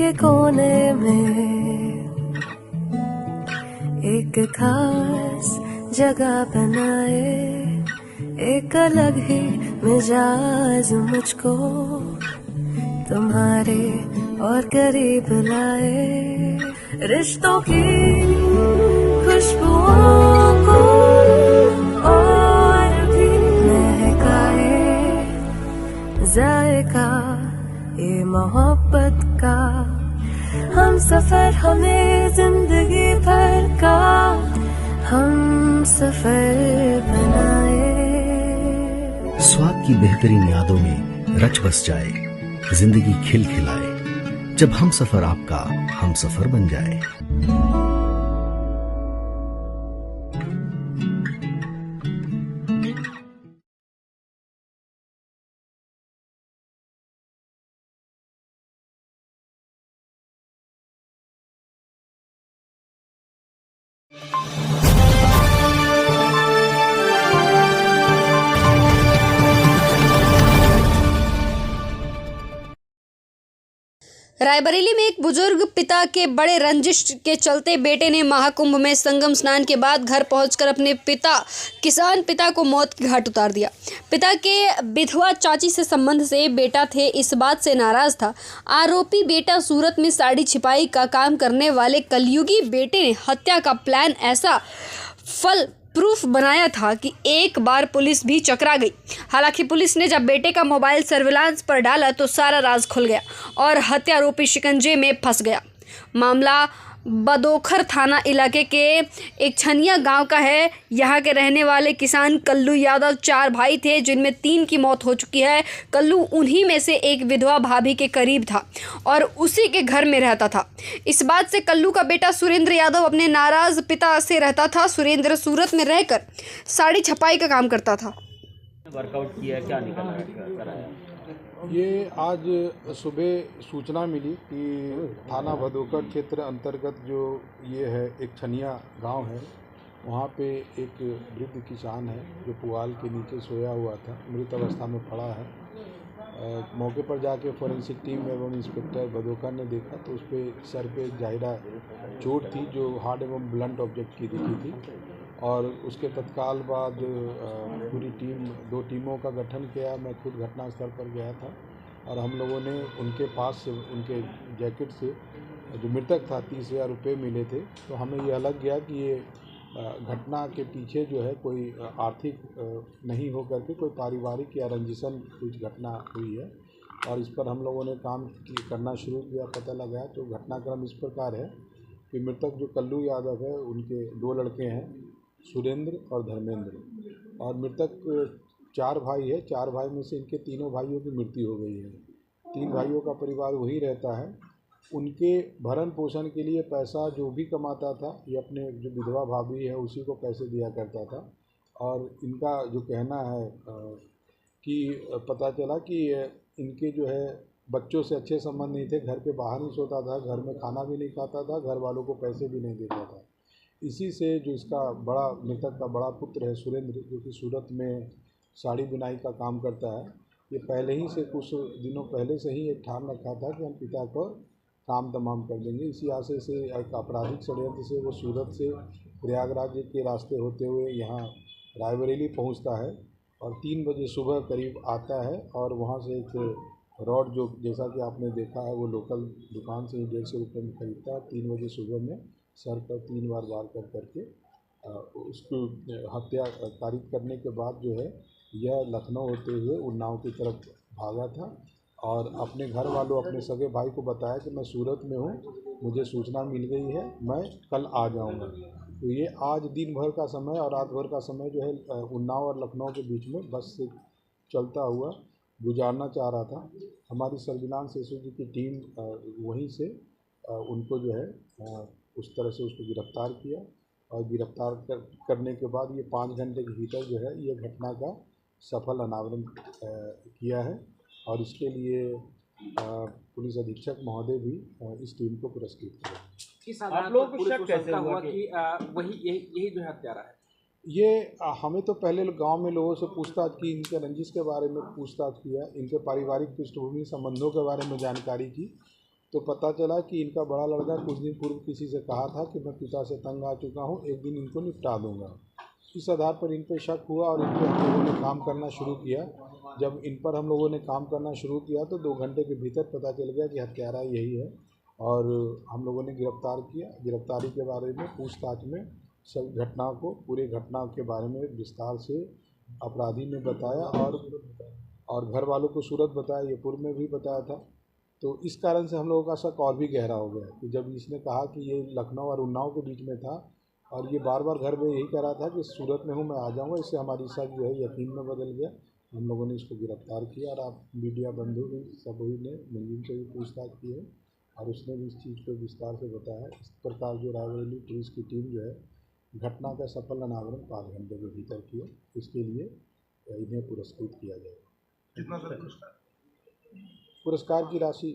के कोने में एक खास जगह बनाए, एक अलग ही मिजाज मुझको तुम्हारे और करीब लाए। रिश्तों की खुशबुओं को और भी महकाए, जायका ये मोहब्बत का, हम सफर हमें जिंदगी भर का हम सफर बनाए। स्वाद की बेहतरीन यादों में रच बस जाए, जिंदगी खिल खिलाए, जब हम सफर आपका हम सफर बन जाए। रायबरेली में एक बुजुर्ग पिता के बड़े रंजिश के चलते बेटे ने महाकुंभ में संगम स्नान के बाद घर पहुंचकर अपने किसान पिता को मौत के घाट उतार दिया। पिता के विधवा चाची से संबंध से बेटा थे, इस बात से नाराज था। आरोपी बेटा सूरत में साड़ी छिपाई का काम करने वाले कलयुगी बेटे ने हत्या का प्लान ऐसा फल प्रूफ बनाया था कि एक बार पुलिस भी चकरा गई। हालांकि पुलिस ने जब बेटे का मोबाइल सर्विलांस पर डाला तो सारा राज खुल गया और हत्यारोपी शिकंजे में फंस गया। मामला बदोखर थाना इलाके के एक छनिया गांव का है। यहां के रहने वाले किसान कल्लू यादव 4 भाई थे, जिनमें 3 की मौत हो चुकी है। कल्लू उन्हीं में से एक विधवा भाभी के करीब था और उसी के घर में रहता था। इस बात से कल्लू का बेटा सुरेंद्र यादव अपने नाराज पिता से रहता था। सुरेंद्र सूरत में रहकर साड़ी छपाई का काम करता था। वर्कआउट किया, क्या निकल कराया? ये आज सुबह सूचना मिली कि थाना भदोकर क्षेत्र अंतर्गत जो ये है एक छनिया गांव है, वहाँ पे एक वृद्ध किसान है जो पुआल के नीचे सोया हुआ था, मृत अवस्था में पड़ा है। मौके पर जाके फोरेंसिक टीम एवं इंस्पेक्टर भदोकर ने देखा तो उस पर सर पे जाहिरा चोट थी जो हार्ड एवं ब्लंट ऑब्जेक्ट की दिखी थी। और उसके तत्काल बाद पूरी टीम 2 टीमों का गठन किया। मैं खुद घटनास्थल पर गया था और हम लोगों ने उनके पास से उनके जैकेट से जो मृतक था 30,000 रुपये मिले थे। तो हमें यह लग गया कि ये घटना के पीछे जो है कोई आर्थिक नहीं हो करके कोई पारिवारिक या रंजिशन कुछ घटना हुई है और इस पर हम लोगों ने काम करना शुरू किया। पता लगा तो घटनाक्रम इस प्रकार है कि मृतक जो कल्लू यादव है उनके 2 लड़के हैं, सुरेंद्र और धर्मेंद्र, और मृतक 4 भाई है। 4 भाई में से इनके तीनों भाइयों की मृत्यु हो गई है। 3 भाइयों का परिवार वही रहता है। उनके भरण पोषण के लिए पैसा जो भी कमाता था ये अपने जो विधवा भाभी है उसी को पैसे दिया करता था। और इनका जो कहना है कि पता चला कि इनके जो है बच्चों से अच्छे संबंध नहीं थे, घर के बाहर ही सोता था, घर में खाना भी नहीं खाता था, घर वालों को पैसे भी नहीं देता था। इसी से जो इसका मृतक का बड़ा पुत्र है सुरेंद्र, जो कि सूरत में साड़ी बुनाई का काम करता है, ये पहले ही से कुछ दिनों पहले से ही एक ठान रखा था कि हम पिता को काम तमाम कर देंगे। इसी आशय से एक आपराधिक षड्यंत्र से वो सूरत से प्रयागराज के रास्ते होते हुए यहाँ रायबरेली पहुँचता है और 3 बजे सुबह करीब आता है और वहाँ से एक रॉड जो जैसा कि आपने देखा है वो लोकल दुकान से ही 150 रुपये में खरीदता है। 3 बजे सुबह में सर पर 3 बार वार करके उसको हत्या कारित करने के बाद जो है यह लखनऊ होते हुए उन्नाव की तरफ भागा था और अपने घर वालों अपने सगे भाई को बताया कि मैं सूरत में हूँ, मुझे सूचना मिल गई है, मैं कल आ जाऊँगा। तो ये आज दिन भर का समय और रात भर का समय जो है उन्नाव और लखनऊ के बीच में बस से चलता हुआ गुजारना चाह रहा था। हमारी सर्विलांस एसओजी की टीम वहीं से उनको जो है उस तरह से उसको गिरफ्तार किया और गिरफ्तार करने के बाद ये 5 घंटे के भीतर जो है ये घटना का सफल अनावरण किया है और इसके लिए पुलिस अधीक्षक महोदय भी इस टीम को पुरस्कृत किया। आप लोगों को शक कैसे हुआ कि वही यही जो है हत्यारा है? ये हमें तो पहले गांव में लोगों से पूछताछ की, इनके रंजिश के बारे में पूछताछ किया, इनके पारिवारिक पृष्ठभूमि संबंधों के बारे में जानकारी की तो पता चला कि इनका बड़ा लड़का कुछ दिन पूर्व किसी से कहा था कि मैं पिता से तंग आ चुका हूँ, एक दिन इनको निपटा दूंगा। इस आधार पर इन पर शक हुआ और इन पर हम लोगों ने काम करना शुरू किया। जब इन पर हम लोगों ने काम करना शुरू किया तो 2 घंटे के भीतर पता चल गया कि हत्यारा यही है और हम लोगों ने गिरफ्तार किया। गिरफ्तारी के बारे में पूछताछ में सब घटना को, पूरे घटना के बारे में विस्तार से अपराधी ने बताया और घर वालों को सूरत बताया, ये पूर्व में भी बताया था। तो इस कारण से हम लोगों का शक और भी गहरा हो गया कि जब इसने कहा कि ये लखनऊ और उन्नाव के बीच में था और ये बार बार घर में यही कह रहा था कि सूरत में हूँ, मैं आ जाऊँगा, इससे हमारी शक जो है यकीन में बदल गया। हम लोगों ने इसको गिरफ्तार किया और आप मीडिया बंधु भी सभी ने मुलजिम से भी पूछताछ की है और उसने भी इस चीज़ को विस्तार से बताया। इस प्रकार जो रायबरेली पुलिस की टीम जो है घटना का सफल अनावरण 5 घंटे के भीतर किया। इसके लिए इन्हें पुरस्कृत किया जाएगा। कितना सर पुरस्कार? पुरस्कार की राशि